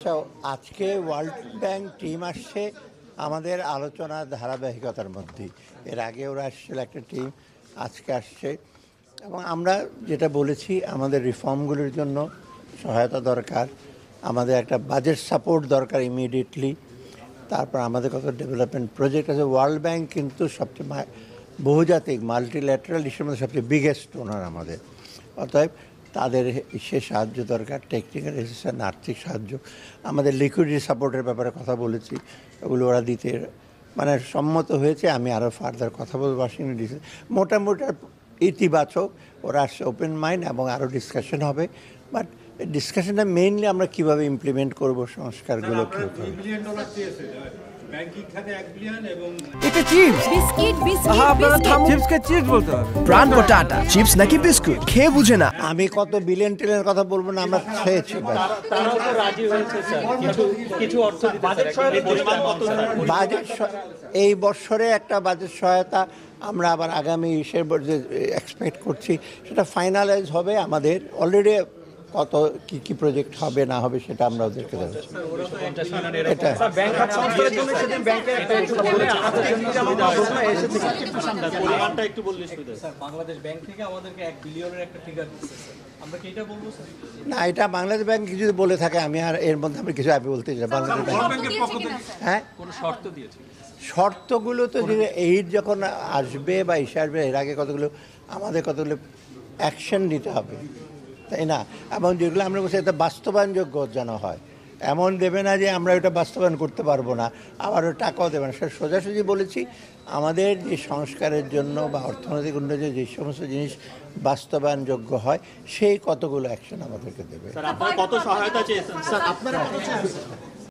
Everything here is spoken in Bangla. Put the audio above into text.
আচ্ছা, আজকে ওয়ার্ল্ড ব্যাংক টিম আসছে আমাদের আলোচনার ধারাবাহিকতার মধ্যেই। এর আগে ওরা আসছিল একটা টিম, আজকে আসছে। এবং আমরা যেটা বলেছি, আমাদের রিফর্মগুলির জন্য সহায়তা দরকার, আমাদের একটা বাজেট সাপোর্ট দরকার ইমিডিয়েটলি। তারপর আমাদের কত ডেভেলপমেন্ট প্রজেক্ট আছে। ওয়ার্ল্ড ব্যাংক কিন্তু সবচেয়ে বহুজাতিক মাল্টিল্যাটারাল ইস্যুর মধ্যে সবচেয়ে বিগেস্ট ওনার আমাদের। অতএব তাদের সে সাহায্য দরকার, টেকনিক্যাল অ্যাসিস্ট্যান্ট, আর্থিক সাহায্য। আমাদের লিকুইডিটি সাপোর্টের ব্যাপারে কথা বলেছি, ওগুলো ওরা দিতে মানে সম্মত হয়েছে। আমি আরও ফার্দার কথা বলবো ওয়াশিংটন ডিসি। মোটামুটি ইতিবাচক, ওরা আসছে ওপেন মাইন্ড এবং আরও ডিসকাশন হবে। বাট ডিসকাশনটা মেইনলি আমরা কীভাবে ইমপ্লিমেন্ট করবো সংস্কারগুলো। এটা চিপস বিস্কিট আপনারা থামুন। চিপসকে চিপস বলতে হবে, প্রাণ পটাটা চিপস নাকি বিস্কুট খেয়ে বুঝে না। আমি কত বিলিয়ন টিলিয়ন কথা বলবো না, আমরা খেয়েছি। বাজেট এই বছরে একটা বাজেট সহায়তা আমরা আবার আগামী ইসের যে এক্সপেক্ট করছি, সেটা ফাইনালাইজ হবে। আমাদের অলরেডি কত কী কী প্রজেক্ট হবে না হবে সেটা আমরা ওদেরকে জানাচ্ছি। এটা বাংলাদেশ ব্যাংক থেকে আমাদেরকে 1 বিলিয়নের একটা ফিগার দিচ্ছে, আমরা কি এটা বলবো স্যার? না, এটা বাংলাদেশ ব্যাংক কিছু বলে থাকে, আমি আর এর মধ্যে আমি কিছু আমি বলতে চাই। বাংলাদেশ ব্যাংক হ্যাঁ কোনো শর্ত দিয়েছে? শর্তগুলো তো যে এইড যখন আসবে বা ইসে আসবে, এর আগে কতগুলো আমাদের কতগুলো অ্যাকশন নিতে হবে, তাই না? এবং যেগুলো আমরা বলছি এটা বাস্তবায়নযোগ্য যেন হয়। এমন দেবে না যে আমরা ওটা বাস্তবায়ন করতে পারবো না, আবার ওই টাকাও দেবে না। সেটা সোজাসুজি বলেছি, আমাদের যে সংস্কারের জন্য বা অর্থনৈতিক উন্নয়নের যে সমস্ত জিনিস বাস্তবায়নযোগ্য হয়, সেই কতগুলো অ্যাকশন আমাদেরকে দেবে। কত সহায়তা চেয়েছেন স্যার? আপনারা